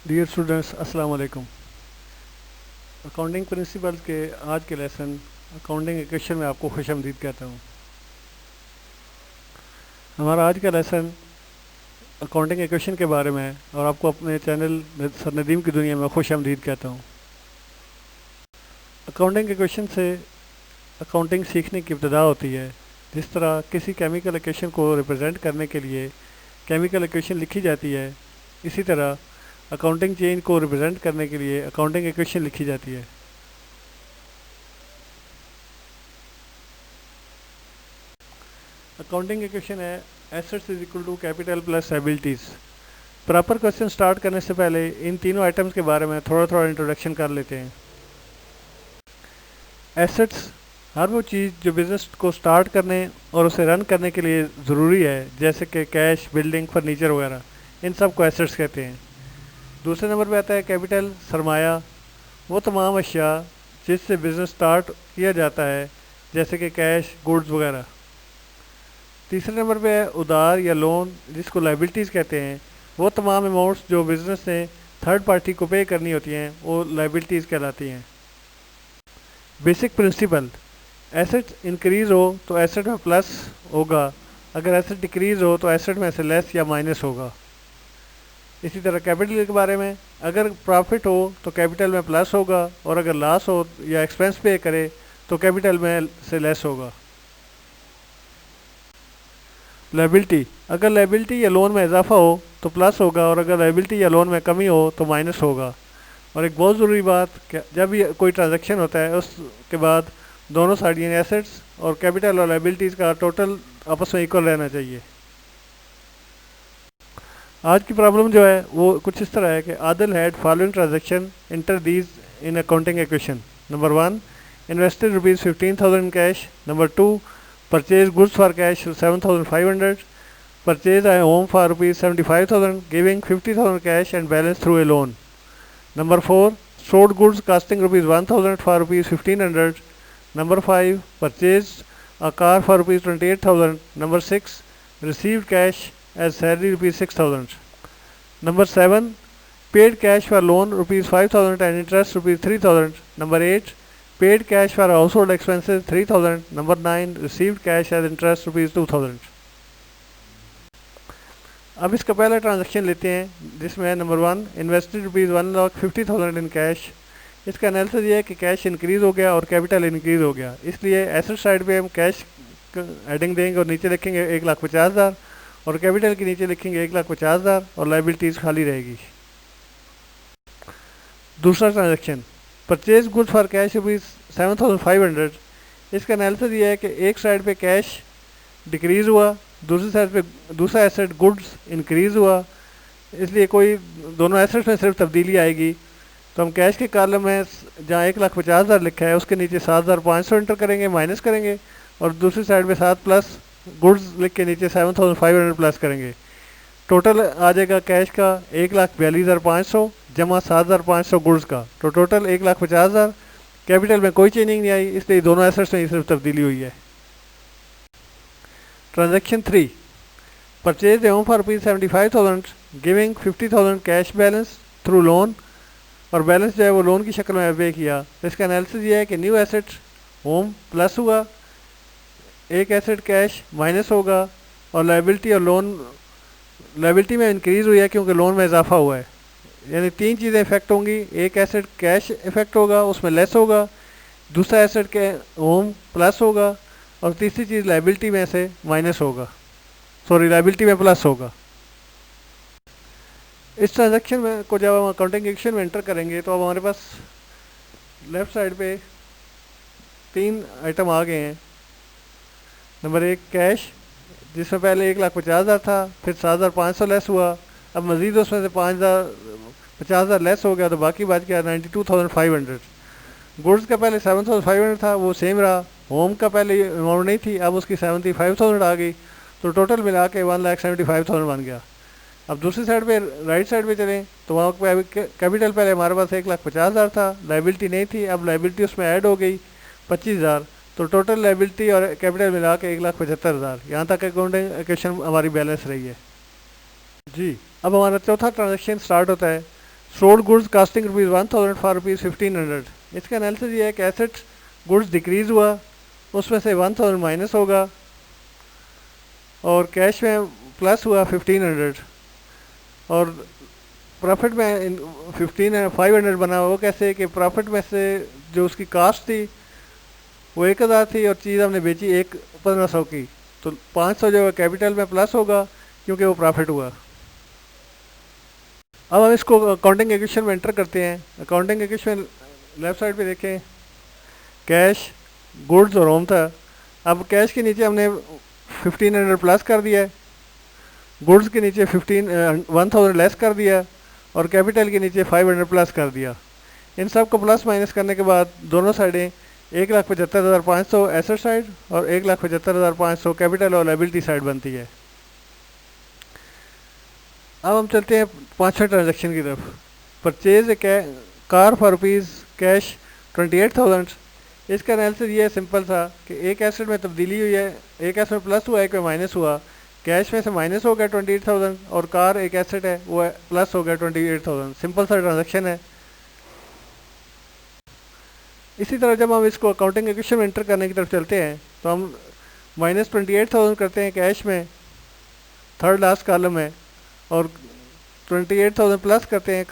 Dear students, अस्सलाम वालेकुम। Accounting principle के आज के लेसन अकाउंटिंग इक्वेशन में आपको खुशामदीद कहता हूँ। हमारा आज का लेसन अकाउंटिंग इक्वेशन के बारे में है और आपको अपने चैनल सर नदीम की दुनिया में खुशामदीद कहता हूँ। अकाउंटिंग इक्वेशन से अकाउंटिंग सीखने की इब्तदा होती है। जिस तरह किसी केमिकल इक्वेशन को रिप्रेजेंट करने के लिए केमिकल इक्वेशन लिखी जाती है, इसी तरह अकाउंटिंग चेन को रिप्रेजेंट करने के लिए अकाउंटिंग इक्वेशन लिखी जाती है। अकाउंटिंग इक्वेशन है assets is equal to capital plus liabilities. Proper question start करने से पहले इन तीनों आइटम्स के बारे में थोड़ा थोड़ा इंट्रोडक्शन कर लेते हैं। एसेट्स हर वो चीज़ जो बिज़नेस को स्टार्ट करने और उसे रन करने के लिए ज़रूरी है, जैसे कि कैश, बिल्डिंग, फर्नीचर वगैरह, इन सब को एसेट्स कहते हैं। दूसरे नंबर पे आता है कैपिटल, सरमाया, वो तमाम अशिया जिससे बिज़नेस स्टार्ट किया जाता है, जैसे कि कैश, गुड्स वगैरह। तीसरे नंबर पे है उधार या लोन, जिसको लायबिलिटीज़ कहते हैं, वो तमाम अमाउंट्स जो बिज़नेस ने थर्ड पार्टी को पे करनी होती हैं, वो लायबिलिटीज़ कहलाती हैं। बेसिक प्रिंसिपल, एसेट इंक्रीज़ हो तो एसेट में प्लस होगा, अगर एसेट डिक्रीज़ हो तो एसेट में से लेस या माइनस होगा। इसी तरह कैपिटल के बारे में, अगर प्रॉफिट हो तो कैपिटल में प्लस होगा और अगर लॉस हो या एक्सपेंस पे करे तो कैपिटल में से लेस होगा। लायबिलिटी, अगर लायबिलिटी या लोन में इजाफा हो तो प्लस होगा और अगर लायबिलिटी या लोन में कमी हो तो माइनस होगा। और एक बहुत ज़रूरी बात, जब भी कोई ट्रांजैक्शन होता है उसके बाद दोनों साइड यानी एसेट्स और कैपिटल और लायबिलिटीज़ का टोटल आपस में इक्वल रहना चाहिए। आज की प्रॉब्लम जो है वो कुछ इस तरह है कि Adil had following transaction inter these in accounting equation. Number 1, invested ₹15,000 in cash. Number 2, purchase goods for cash 7,500, purchase a home for ₹75,000, giving 50,000 cash and balance through a loan. Number 4, sold goods costing ₹1,000 for ₹1,500. Number 5, purchased a car for ₹28,000. Number 6, received cash as salary ₹6,000. Number 7, paid cash for loan ₹5,000 and interest ₹3,000. Number 8, paid cash for household expenses 3,000. Number 9, received cash as interest ₹2,000. अब इसका पहला transaction लेते हैं, जिसमें number 1, invested ₹1,50,000 in cash. इसका analysis ये है कि कैश इंक्रीज़ हो गया और कैपिटल इंक्रीज़ हो गया, इसलिए एसेट साइड पे हम कैश हेडिंग देंगे और नीचे लिखेंगे 1,50,000 और कैपिटल के नीचे लिखेंगे 1,50,000 और लायबिलिटीज़ खाली रहेगी। दूसरा transaction, purchase goods for cash ₹7,500। इसका एनालिसिस ये है कि एक साइड पे कैश डिक्रीज़ हुआ, दूसरी साइड पे दूसरा एसेट गुड्स इंक्रीज़ हुआ, इसलिए कोई दोनों एसेट्स में सिर्फ तब्दीली आएगी। तो हम कैश के कॉलम में जहाँ 1,50,000 लिखा है उसके नीचे 7,500 एंटर करेंगे, माइनस करेंगे, और दूसरी साइड पे 7 प्लस गुड्स लिख के नीचे 7,500 प्लस करेंगे। टोटल आ जाएगा कैश का 1,42,500 जमा 7,500 गुड्स का, तो टोटल 1,50,000। कैपिटल में कोई चेंजिंग नहीं आई, इसलिए दोनों एसेट्स में सिर्फ तब्दीली हुई है। Transaction 3, purchase home for ₹75,000, giving 50,000 cash balance through loan, और बैलेंस जो है वो लोन की शक्ल में पे किया। तो इसका एनालिसिस ये है कि न्यू एसेट होम प्लस हुआ, एक एसेट कैश माइनस होगा, और लायबिलिटी और लोन लायबिलिटी में इंक्रीज़ हुई है क्योंकि लोन में इजाफा हुआ है। यानी तीन चीज़ें इफेक्ट होंगी, एक एसेट कैश इफेक्ट होगा, उसमें लेस होगा, दूसरा एसेट के होम प्लस होगा, और तीसरी चीज़ लायबिलिटी में से माइनस होगा, लायबिलिटी में प्लस होगा। इस ट्रांजैक्शन में को जब हम अकाउंटिंग इक्वेशन में एंटर करेंगे तो अब हमारे पास लेफ़्ट साइड पे 3 आइटम आ गए हैं। नंबर 1, कैश, जिसमें पहले 1,50,000 था, फिर 7,500 लेस हुआ, अब मज़ीद उसमें से 50,000 लेस हो गया, तो बाकी बच गया 92,500। गुड्स का पहले 7,500 था, वो सेम रहा। होम का पहले अमाउंट नहीं थी, अब उसकी 75,000 आ गई, तो टोटल मिला के 1,75,000 बन गया। अब दूसरी साइड पे राइट साइड पे चलें तो वहाँ पे कैपिटल पहले हमारे पास 1,50,000 था, लायबिलिटी नहीं थी, अब लायबिलिटी उसमें ऐड हो गई 25,000, तो टोटल लायबिलिटी और कैपिटल मिला के 1,75,000। यहाँ तक अकाउंटिंग इक्वेशन हमारी बैलेंस रही है जी। अब हमारा चौथा ट्रांजैक्शन स्टार्ट होता है। Sold goods casting ₹1000 for ₹1500। इसका एनालिसिस ये है कि एसेट्स गुड्स डिक्रीज हुआ, उसमें से 1000 माइनस होगा और कैश में प्लस हुआ 1500 और प्रॉफिट में 500 बना। वो कैसे कि प्रॉफिट में से जो उसकी कास्ट थी वो 1000 थी और चीज़ हमने बेची 1500 की, तो 500 जो है कैपिटल में प्लस होगा क्योंकि वो प्रॉफिट हुआ। अब हम इसको अकाउंटिंग इक्वेशन में एंटर करते हैं। अकाउंटिंग इक्वेशन लेफ्ट साइड पे देखें, कैश गुड्स और होम था। अब कैश के नीचे हमने 1500 प्लस कर दिया है, गुड्स के नीचे 1000 लेस कर दिया और कैपिटल के नीचे 500 प्लस कर दिया। इन सब को प्लस माइनस करने के बाद दोनों साइडें 1,75,500 एसेट साइड और 1,75,500 कैपिटल और लायबिलिटी साइड बनती है। अब हम चलते हैं पाँचवें ट्रांजैक्शन की तरफ। Purchase a car for rupees cash 28,000। इसका एनालिसिस ये सिंपल था कि एक एसेट में तब्दीली हुई है, एक एसेट में प्लस हुआ, एक में माइनस हुआ। कैश में से माइनस हो गया 28,000 और कार एक एसेट है वो प्लस हो गया 28,000। सिंपल सा ट्रांजैक्शन है। इसी तरह जब हम इसको अकाउंटिंग इक्वेशन में एंटर करने की तरफ चलते हैं तो हम -28,000 करते हैं कैश में, थर्ड लास्ट कॉलम में, और 28,000 प्लस करते हैं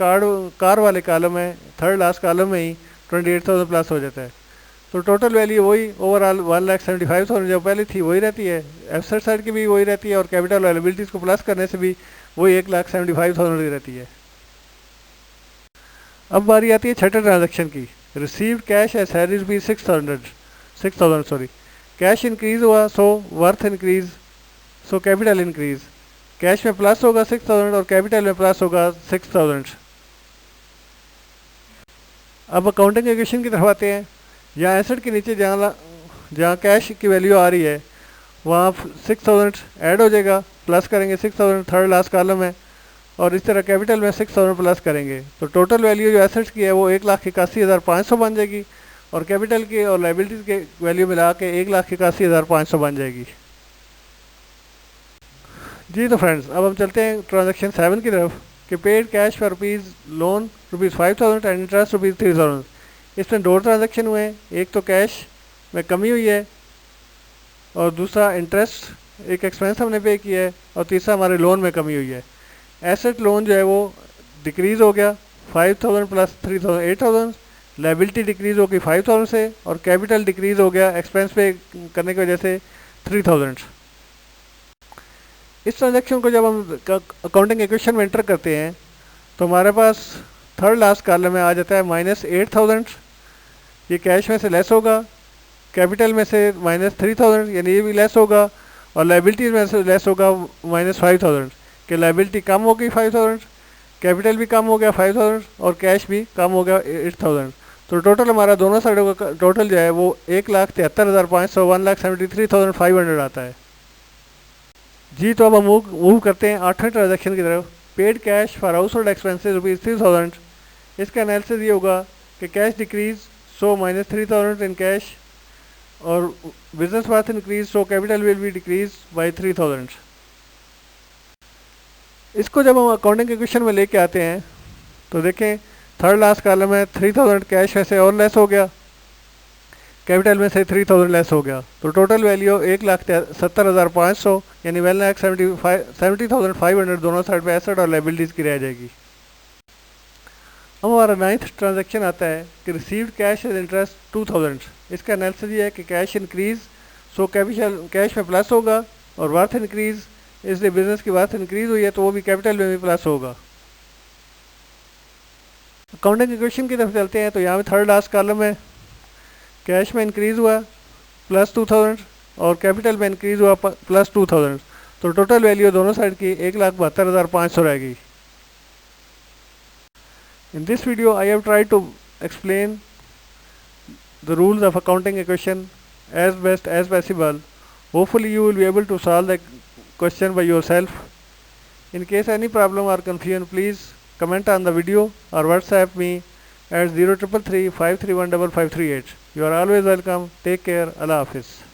कार वाले कॉलम में, थर्ड लास्ट कॉलम में ही 28,000 प्लस हो जाता है। तो टोटल वैल्यू वही ओवरऑल 1,75,000 जो पहले थी वही रहती है, एसेट साइड की भी वही रहती है और कैपिटल लायबिलिटीज़ को प्लस करने से भी वही 1,75,000 की रहती है। अब बारी आती है छठे ट्रांजैक्शन की। रिसीव्ड कैश एज सैलरीज भी 6,000 सॉरी। कैश इंक्रीज हुआ सो worth increase so capital increase. Cash में प्लस होगा 6,000 और कैपिटल में प्लस होगा 6,000। अब अकाउंटिंग इक्वेशन की तरफ आते हैं। यहाँ एसेट के नीचे जहाँ कैश की वैल्यू आ रही है वहाँ 6,000 ऐड हो जाएगा, प्लस करेंगे 6,000 थर्ड लास्ट कॉलम है, और इस तरह कैपिटल में 6,000 प्लस करेंगे तो टोटल वैल्यू जो एसेट्स की है वो 1,81,500 बन जाएगी और कैपिटल की और लायबिलिटीज़ के वैल्यू मिला के 1,81,500 बन जाएगी। जी तो फ्रेंड्स, अब हम चलते हैं ट्रांजैक्शन 7 की तरफ कि paid cash for rupees loan ₹5,000 and interest ₹3,000। इसमें दो ट्रांजैक्शन हुए हैं, एक तो कैश में कमी हुई है और दूसरा इंटरेस्ट एक एक्सपेंस हमने पे किया है और तीसरा हमारे लोन में कमी हुई है। एसेट लोन जो है वो डिक्रीज़ हो गया 5,000 प्लस 3,000 8,000, लायबिलिटी डिक्रीज़ हो गई 5,000 से और कैपिटल डिक्रीज़ हो गया एक्सपेंस पे करने की वजह से 3,000। इस ट्रांजैक्शन को जब हम अकाउंटिंग इक्वेशन में एंटर करते हैं तो हमारे पास थर्ड लास्ट कॉलम में आ जाता है -8,000, ये कैश में से लेस होगा, कैपिटल में से -3,000 यानी ये भी लेस होगा और लायबिलिटीज़ में से लेस होगा -5,000 कि लायबिलिटी कम हो गई 5,000, कैपिटल भी कम हो गया 5,000 और कैश भी कम हो गया 8,000। तो टोटल हमारा दोनों साइडों का टोटल जो है वो 1,73,500 1,73,500 आता है। जी तो अब हम मूव करते हैं आठवें ट्रांजैक्शन की तरफ। Paid cash for household expenses ₹3,000। इसका एनालिसिस ये होगा कि cash decrease so -3,000 in cash और business worth increase so capital will be decrease by 3,000। इसको जब हम अकाउंटिंग इक्वेशन में लेके आते हैं तो देखें थर्ड लास्ट कॉलम में 3,000 कैश में से और लेस हो गया, कैपिटल में से 3,000 लेस हो गया, तो टोटल वैल्यू 1,70,500 यानी 1,70,500 दोनों साइड पे एसेट और लायबिलिटीज़ की रह जाएगी। अब हमारा 9th ट्रांजैक्शन आता है कि रिसीव्ड कैश एज इंटरेस्ट 2,000। इसका एनालिसिस ये है कि cash increase so capital cash में प्लस होगा और वर्थ इंक्रीज इसलिए बिजनेस की वर्थ इंक्रीज हुई है तो वो भी कैपिटल में भी प्लस होगा। अकाउंटिंग इक्वेशन की तरफ चलते हैं तो यहाँ पे थर्ड लास्ट कॉलम में कैश में इंक्रीज़ हुआ +2,000 और कैपिटल में इंक्रीज़ हुआ +2,000, तो टोटल वैल्यू दोनों साइड की 1,72,500 रहेगी। In this video, I have tried to explain the rules of accounting equation as best as possible. Hopefully, you will be able to solve the question by yourself. In case any problem or confusion, please comment on the video or WhatsApp me at 0333 531 5538. You are always welcome. Take care. Allah Hafiz.